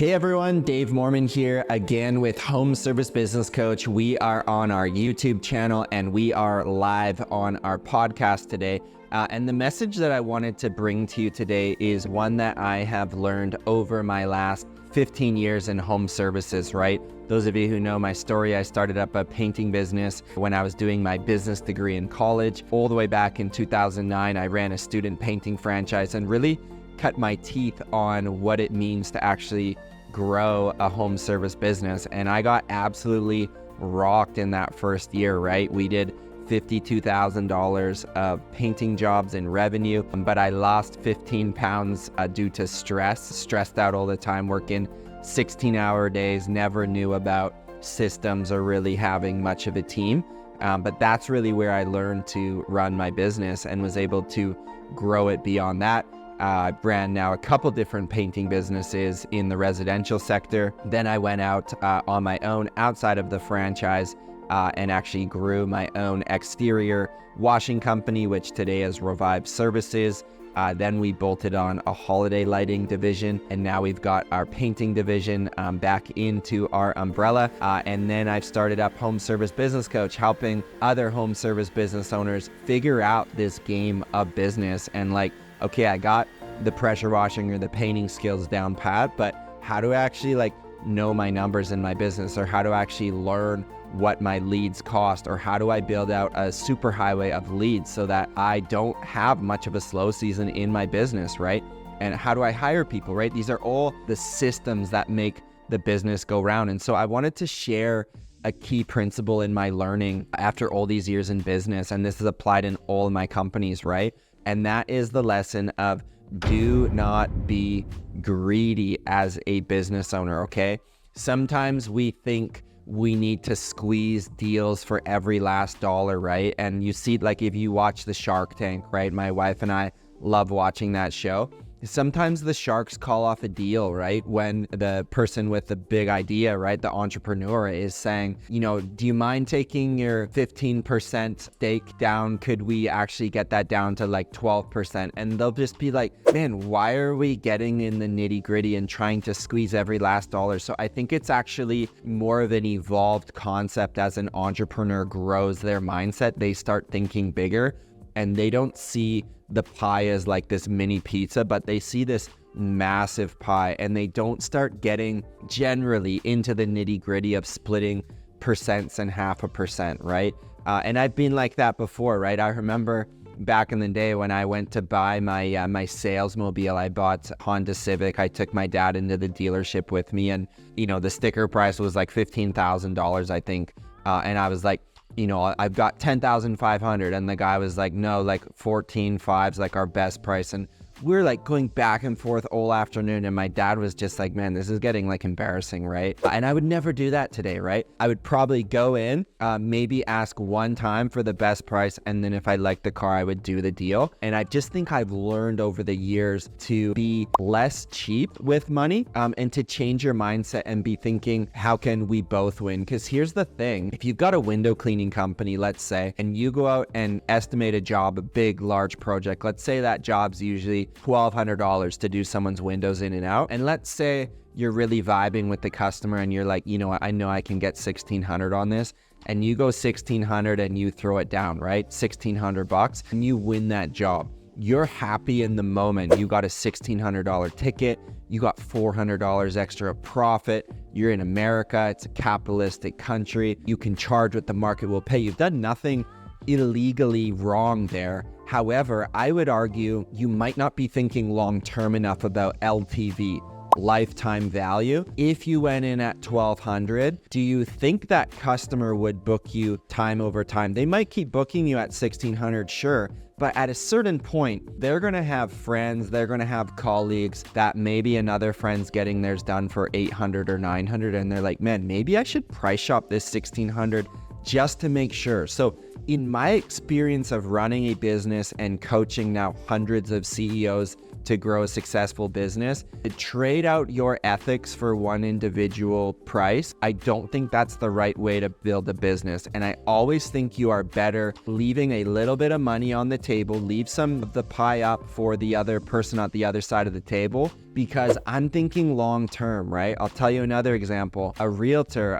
Hey everyone, Dave Mormon here again with Home Service Business Coach. We are on our YouTube channel and we are live on our podcast today. And the message that I wanted to bring to you today is one that I have learned over my last 15 years in home services, right? Those of you who know my story, I started up a painting business when I was doing my business degree in college. All the way back in 2009, I ran a student painting franchise and really cut my teeth on what it means to actually grow a home service business. And I got absolutely rocked in that first year, right? We did $52,000 of painting jobs in revenue, but I lost 15 pounds due to stressed out all the time, working 16-hour days, never knew about systems or really having much of a team. But that's really where I learned to run my business and was able to grow it beyond that. I ran now a couple different painting businesses in the residential sector. Then I went out on my own outside of the franchise and actually grew my own exterior washing company, which today is Revive Services. Then we bolted on a holiday lighting division, and now we've got our painting division back into our umbrella. And then I've started up Home Service Business Coach, helping other home service business owners figure out this game of business and okay, I got the pressure washing or the painting skills down pat, but how do I actually know my numbers in my business, or how do I actually learn what my leads cost, or how do I build out a super highway of leads so that I don't have much of a slow season in my business, right? And how do I hire people, right? These are all the systems that make the business go round. And so I wanted to share a key principle in my learning after all these years in business, and this is applied in all of my companies, right? And that is the lesson of do not be greedy as a business owner, okay? Sometimes we think we need to squeeze deals for every last dollar, right? And you see, if you watch the Shark Tank, right? My wife and I love watching that show. Sometimes the sharks call off a deal, right? When the person with the big idea, right? The entrepreneur is saying, do you mind taking your 15% stake down? Could we actually get that down to 12%? And they'll just be like, man, why are we getting in the nitty gritty and trying to squeeze every last dollar? So I think it's actually more of an evolved concept as an entrepreneur grows their mindset. They start thinking bigger and they don't see the pie as this mini pizza, but they see this massive pie, and they don't start getting generally into the nitty gritty of splitting percents and 0.5%, right? And I've been like that before, right? I remember back in the day when I went to buy my my salesmobile, I bought Honda Civic. I took my dad into the dealership with me, and the sticker price was $15,000, I think. And I was like, I've got 10,500, and the guy was like, no, 14.5's our best price. And we were going back and forth all afternoon, and my dad was just like, man, this is getting embarrassing, right? And I would never do that today, right? I would probably go in, maybe ask one time for the best price, and then if I liked the car, I would do the deal. And I just think I've learned over the years to be less cheap with money, and to change your mindset and be thinking, how can we both win? Because here's the thing, if you've got a window cleaning company, let's say, and you go out and estimate a job, a big, large project, let's say that job's usually $1,200 to do someone's windows in and out. And let's say you're really vibing with the customer and you're like, I know I can get $1,600 on this. And you go $1,600 and you throw it down, right? $1,600 and you win that job. You're happy in the moment. You got a $1,600 ticket. You got $400 extra profit. You're in America. It's a capitalistic country. You can charge what the market will pay. You've done nothing illegally wrong there. However, I would argue you might not be thinking long-term enough about LTV, lifetime value. If you went in at $1,200, do you think that customer would book you time over time? They might keep booking you at $1,600, sure, but at a certain point, they're going to have friends, they're going to have colleagues that maybe another friend's getting theirs done for $800 or $900, and they're like, man, maybe I should price shop this $1,600 just to make sure. So in my experience of running a business and coaching now hundreds of CEOs to grow a successful business, to trade out your ethics for one individual price, I don't think that's the right way to build a business. And I always think you are better leaving a little bit of money on the table, leave some of the pie up for the other person at the other side of the table, because I'm thinking long term, right? I'll tell you another example. A realtor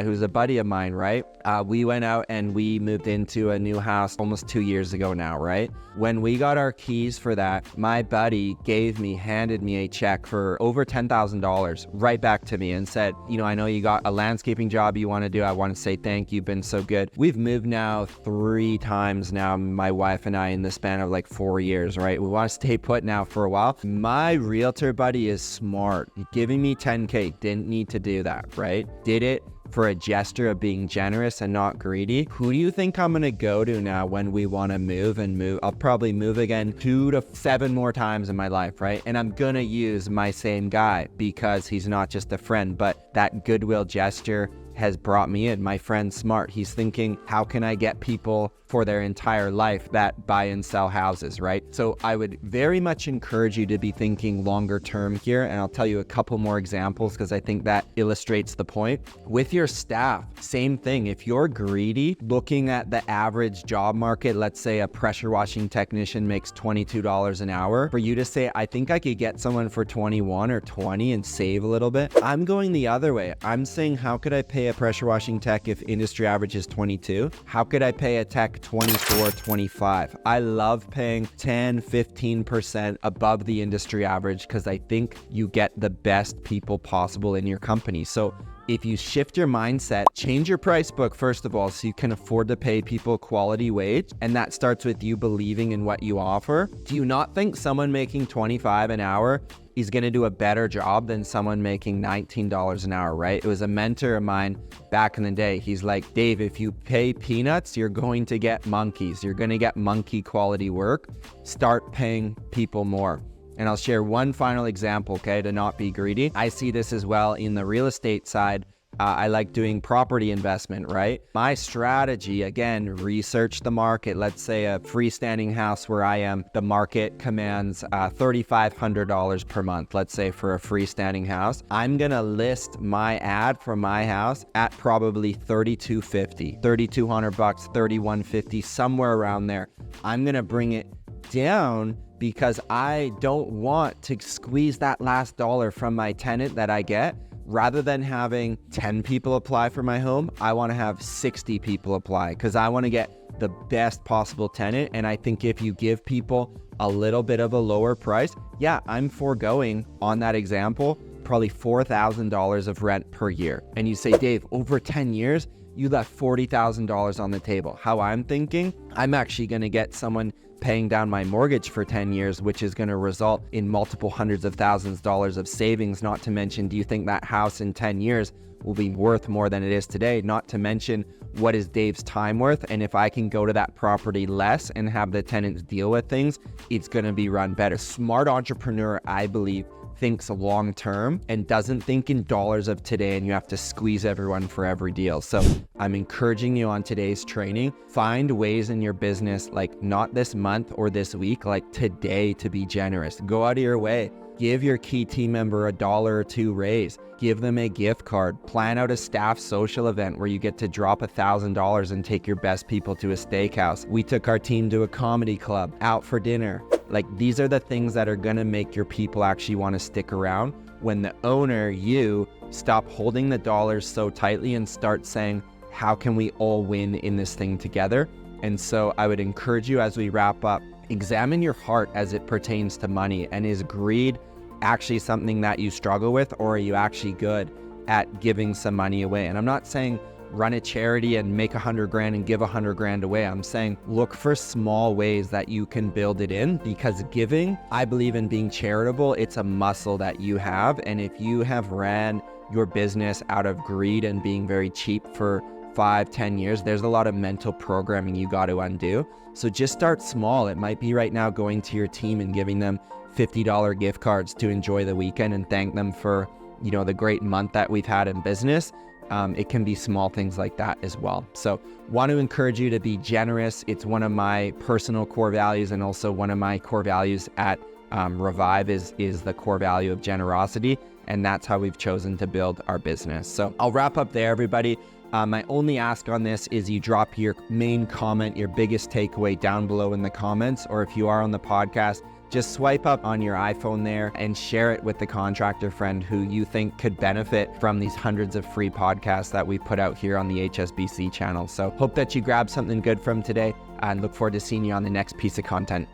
who's a buddy of mine, right? We went out and we moved into a new house almost 2 years ago now, right? When we got our keys for that, my buddy handed me a check for over $10,000 right back to me and said, I know you got a landscaping job you want to do. I want to say thank you. You've been so good. We've moved now 3 times now, my wife and I, in the span of like 4 years, right? We want to stay put now for a while. My realtor buddy is smart. Giving me $10K, didn't need to do that, right? Did it for a gesture of being generous and not greedy. Who do you think I'm gonna go to now when we wanna move? I'll probably move again 2 to 7 more times in my life, right? And I'm gonna use my same guy because he's not just a friend, but that goodwill gesture has brought me in. My friend's smart. He's thinking, how can I get people for their entire life that buy and sell houses, right? So I would very much encourage you to be thinking longer term here. And I'll tell you a couple more examples because I think that illustrates the point. With your staff, same thing. If you're greedy, looking at the average job market, let's say a pressure washing technician makes $22 an hour, for you to say, I think I could get someone for 21 or 20 and save a little bit. I'm going the other way. I'm saying, how could I pay a pressure washing tech if industry average is 22? How could I pay a tech 24, 25? I love paying 10, 15% above the industry average because I think you get the best people possible in your company. So if you shift your mindset, change your price book, first of all, so you can afford to pay people quality wage. And that starts with you believing in what you offer. Do you not think someone making 25 an hour is going to do a better job than someone making $19 an hour, right? It was a mentor of mine back in the day. He's like, Dave, if you pay peanuts, you're going to get monkeys. You're going to get monkey quality work. Start paying people more. And I'll share one final example, okay, to not be greedy. I see this as well in the real estate side. I like doing property investment, right? My strategy, again, research the market. Let's say a freestanding house where I am, the market commands $3,500 per month, let's say for a freestanding house. I'm gonna list my ad for my house at probably $3,250, $3,200, $3,150, somewhere around there. I'm gonna bring it down because I don't want to squeeze that last dollar from my tenant that I get. Rather than having 10 people apply for my home, I want to have 60 people apply because I want to get the best possible tenant. And I think if you give people a little bit of a lower price, yeah, I'm foregoing, on that example, probably $4,000 of rent per year. And you say, Dave, over 10 years, you left $40,000 on the table. How I'm thinking, I'm actually going to get someone paying down my mortgage for 10 years, which is going to result in multiple hundreds of thousands of dollars of savings. Not to mention, do you think that house in 10 years will be worth more than it is today? Not to mention, what is Dave's time worth? And if I can go to that property less and have the tenants deal with things, it's going to be run better. Smart entrepreneur, I believe, thinks long term and doesn't think in dollars of today, and you have to squeeze everyone for every deal. So I'm encouraging you on today's training, find ways in your business, like not this month or this week, like today, to be generous. Go out of your way. Give your key team member $1 or $2 raise. Give them a gift card. Plan out a staff social event where you get to drop $1,000 and take your best people to a steakhouse. We took our team to a comedy club, out for dinner. Like, these are the things that are gonna make your people actually want to stick around. When the owner, you, stop holding the dollars so tightly and start saying, how can we all win in this thing together? And so I would encourage you, as we wrap up, examine your heart as it pertains to money. And is greed actually something that you struggle with, or are you actually good at giving some money away? And I'm not saying run a charity and make $100,000 and give $100,000 away. I'm saying look for small ways that you can build it in, because giving, I believe in being charitable. It's a muscle that you have. And if you have ran your business out of greed and being very cheap for 5-10 years, there's a lot of mental programming you got to undo. So just start small. It might be right now going to your team and giving them $50 gift cards to enjoy the weekend and thank them for, the great month that we've had in business. It can be small things like that as well. So want to encourage you to be generous. It's one of my personal core values, and also one of my core values at Revive is the core value of generosity. And that's how we've chosen to build our business. So I'll wrap up there, everybody. My only ask on this is you drop your main comment, your biggest takeaway down below in the comments, or if you are on the podcast, just swipe up on your iPhone there and share it with the contractor friend who you think could benefit from these hundreds of free podcasts that we put out here on the HSBC channel. So hope that you grab something good from today and look forward to seeing you on the next piece of content.